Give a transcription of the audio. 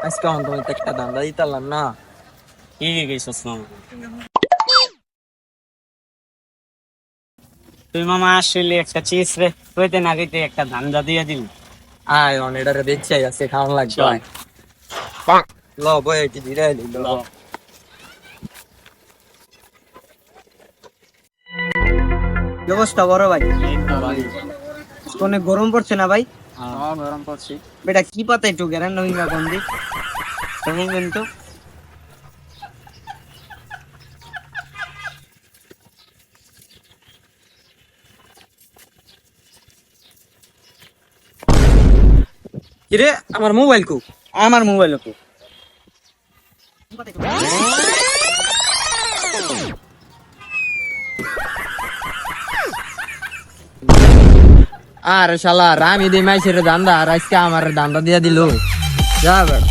আজকে আমার তুমি একটা ধান্দা দিতালাম না। কি গেছিস মামা? তুই মামা আসলে একটা চিজ রে কইতে না কইতে একটা ধান্দা দিয়ে দিল। আয় অন এটারে দেখছি আজকে খাওয়ান লাগবে। চল। আয়। ল বই একটু ধীরে দিল। কি অবস্থা বড় ভাই? অনেক গরম পড়ছে না ভাই? গরম পড়ছি। বেটা কি পাতা একটু গ্যারান্ড হইবা কোন দিক শুনবেন তো? কিরে আমার মোবাইল কো? আমার মোবাইল তো আর শালা রামি দে মাইছের ধান্দা আর আজকে আমার ধান্দা দিয়া দিল। যা বেটা।